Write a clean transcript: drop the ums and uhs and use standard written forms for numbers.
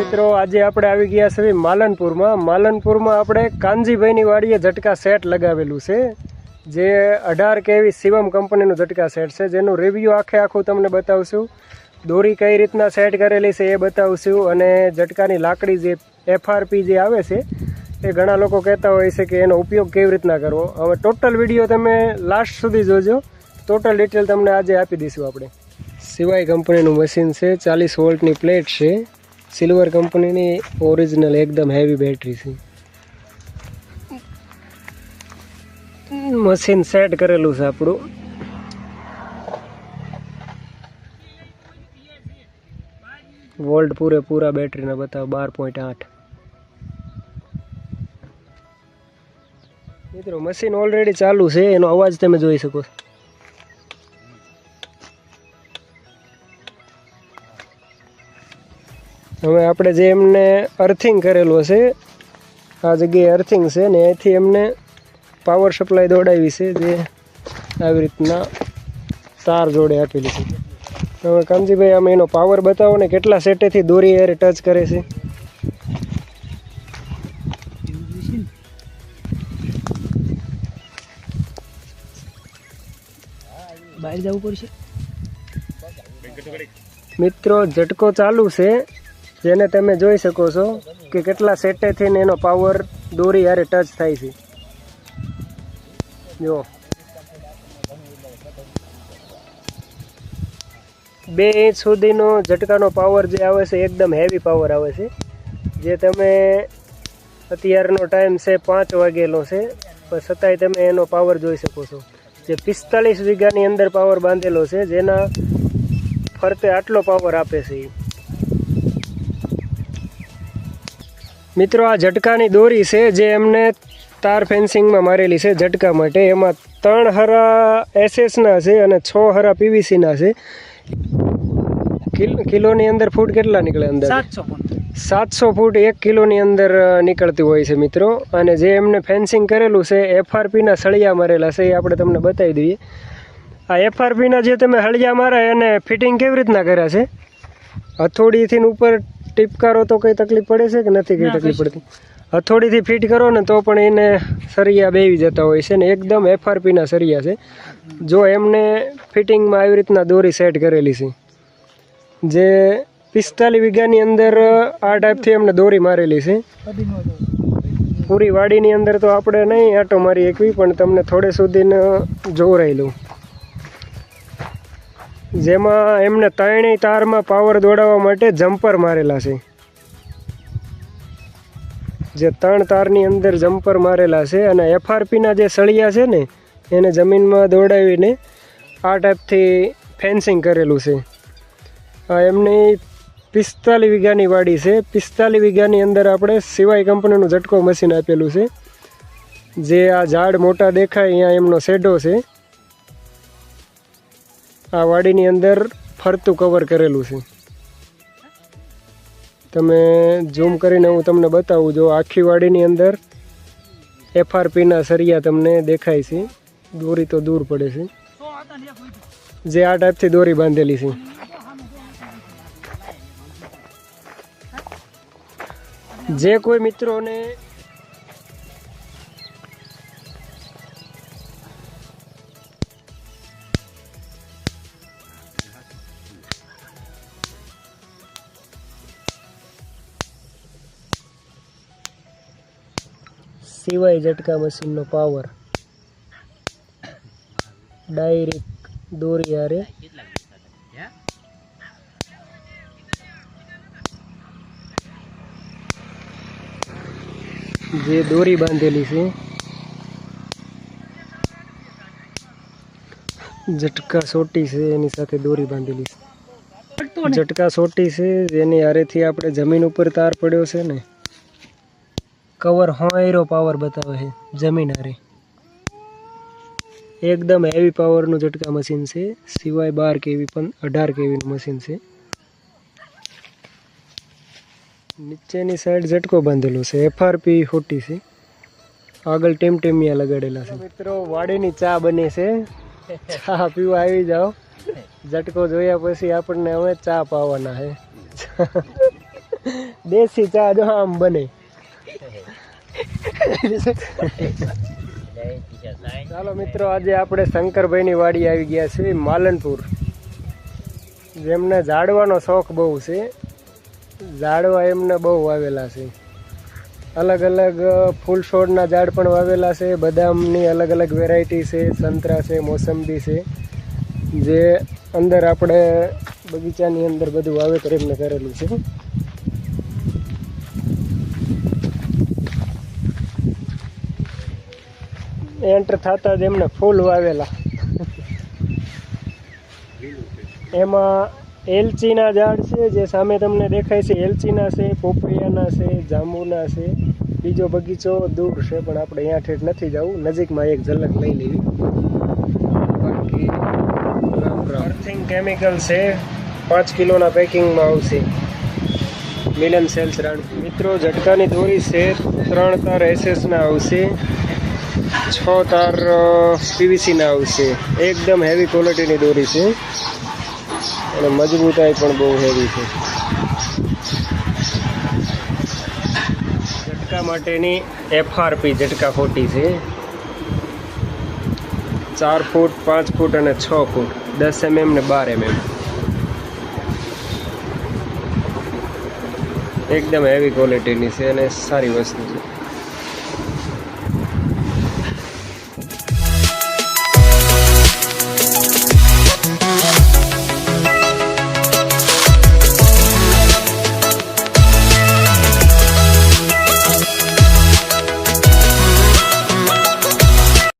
મિત્રો આજે આપણે આવી ગયા છે માલનપુરમાં આપણે કાનજીભાઈની વાડીએ ઝટકા સેટ લગાવેલું છે જે 18 કેવી શિવમ કંપનીનું ઝટકા સેટ છે જેનું રિવ્યુ આખું તમને બતાવશું દોરી કઈ રીતના સેટ કરેલી છે એ બતાવશું અને ઝટકાની લાકડી જે FRP જે આવે છે એ ઘણા લોકો કહેતા હોય છે કે એનો ઉપયોગ કેવી રીતના કરવો હવે ટોટલ વિડીયો તમે લાસ્ટ સુધી જોજો ટોટલ ડિટેલ તમને આજે આપી દઈશું આપણે સિવાય કંપનીનું મશીન છે 40 વોલ્ટની પ્લેટ છે સિલ્વર કંપનીની ઓરિજિનલ એકદમ હેવી બેટરી છે મશીન સેટ કરેલું છે આપણું વોલ્ટ પૂરેપૂરા બેટરીના બતાવો 12.8 મિત્રો મશીન ઓલરેડી ચાલુ છે એનો અવાજ તમે જોઈ શકો છો હવે આપણે જે એમને અર્થિંગ કરેલું છે આ જગ્યાએ અર્થિંગ છે ને અહીંથી એમને પાવર સપ્લાય દોડાવી છે જે આવી રીતના તાર જોડે આપેલી છે હવે કાનજીભાઈ આમ એનો પાવર બતાવો ને કેટલા સેટેથી દોરી એરે ટચ કરે છે બહાર જવું પડશે મિત્રો ઝટકો ચાલુ છે જેને તમે જોઈ શકો છો કે કેટલા સેટેથી એનો પાવર દોરી હારે ટચ થાય છે જો 2 ઇંચ સુધીનો ઝટકાનો પાવર જે આવે છે એકદમ હેવી પાવર આવે છે જે તમે અત્યારનો ટાઈમ છે 5 વાગેલો છે પણ છતાંય તમે એનો પાવર જોઈ શકો છો જે 45 વીઘાની અંદર પાવર બાંધેલો છે જેના ફરતે આટલો પાવર આપે છે મિત્રો આ ઝટકાની દોરી છે જે એમને તાર ફેન્સિંગમાં મારેલી છે ઝટકા માટે એમાં 3 હરા SS ના છે અને 6 હરા PVC ના છે કિલોની અંદર ફૂટ કેટલા નીકળે અંદર 700 ફૂટ 1 કિલોની અંદર નીકળતી હોય છે મિત્રો અને જે એમને ફેન્સિંગ કરેલું છે FRP ના સળિયા મારેલા છે એ આપણે તમને બતાવી દઈએ આ FRP ના જે તમે હળિયા મારા એને ફિટિંગ કેવી રીતના કર્યા છે હથોડીથી ઉપર ટીપકારો તો કઈ તકલીફ પડે છે કે નથી કઈ તકલીફ પડતી હથોડીથી ફિટ કરો ને તો પણ એને સરિયા બેવી જતા હોય છે ને એકદમ FRP ના સરિયા છે જો એમને ફિટિંગમાં આવી રીતના દોરી સેટ કરેલી છે જે 45 વીઘાની અંદર આ ટાઈપથી એમને દોરી મારેલી છે પૂરી વાડીની અંદર તો આપણે નહીં આટો મારી એકવી પણ તમને થોડે સુધીને જોવરાયેલું જેમાં એમને 3 તારમાં પાવર દોડાવવા માટે જમ્પર મારેલા છે જે 3 તારની અંદર જમ્પર મારેલા છે અને FRP ના જે સળિયા છે ને એને જમીનમાં દોડાવીને આ ટાઈપથી ફેન્સિંગ કરેલું છે આ એમની 45 વીઘાની વાડી છે 45 વીઘાની અંદર આપણે સિવાય કંપનીનું ઝટકો મશીન આપેલું છે જે આ ઝાડ મોટા દેખાય અહીંયા એમનો શેડો છે આ વાડીની અંદર ફરતું કવર કરેલું છે તમે ઝૂમ કરીને હું તમને બતાવું જો આખી વાડીની અંદર FRP ના સરિયા તમને દેખાય છે દોરી તો દૂર પડે છે જે આ ટાઈપથી દોરી બાંધેલી છે જે કોઈ મિત્રોને સિવાય ઝટકા મશીનનો પાવર ડાયરેક્ટ દોરી હારે જે દોરી બાંધેલી છે ઝટકા સોટી છે એની સાથે દોરી બાંધેલી છે ઝટકા સોટી છે જેની હારેથી આપણે જમીન ઉપર તાર પડ્યો છે ને કવર હોયરો પાવર બતાવે છે જમીન હારે એકદમ હેવી પાવરનું ઝટકા મશીન છે સિવાય 12 કેવી પણ 18 કેવીનું મશીન છે નીચેની સાઈડ ઝટકો બાંધેલો છે FRP ખોટી છે આગળ ટેમટેમિયા લગાડેલા છે મિત્રો વાડીની ચા બને છે ચા પીવા આવી જાઓ ઝટકો જોયા પછી આપણને હવે ચા પાવાના છે દેશી ચા જો આમ બને. ચાલો મિત્રો, આજે આપણે શંકરભાઈની વાડી આવી ગયા છે માલનપુર. જેમને ઝાડવાનો શોખ બહુ છે, ઝાડવા એમને બહુ વાવેલા છે. અલગ અલગ ફૂલ છોડના ઝાડ પણ વાવેલા છે, બદામની અલગ અલગ વેરાયટી છે, સંતરા છે, મોસંબી છે. જે અંદર આપણે બગીચાની અંદર બધું વાવેતર એમને કરેલું છે. એન્ટર થતા જ એમને ફૂલ વાવેલા. એમાં એલચીના ઝાડ છે, જે સામે તમને દેખાય છે એલચીના છે, પોપૈયાના છે, જાંબુના છે. બીજો બગીચો દૂર છે, પણ આપણે અહીંયા ઠેઠ નથી જવું, નજીકમાં એક ઝલક લઈ લેવી. બાકી અર્થિંગ કેમિકલ છે, 5 કિલોના પેકિંગમાં આવશે. મિલન સેલ્સ રાણપુર. મિત્રો, ઝટકાની દોરી છે, 3 તાર એસએસના આવશે, 6 તાર પીવીસીના આવશે. એકદમ હેવી ક્વોલિટીની દોરી છે અને મજબૂતાઈ પણ બહુ હેવી છે. ઝટકા માટેની એફઆરપી ઝટકા ખોટી છે. 4 ફૂટ, 5 ફૂટ અને 6 ફૂટ, 10 mm ને 12 mm. એકદમ હેવી ક્વોલિટીની છે અને સારી વસ્તુ છે.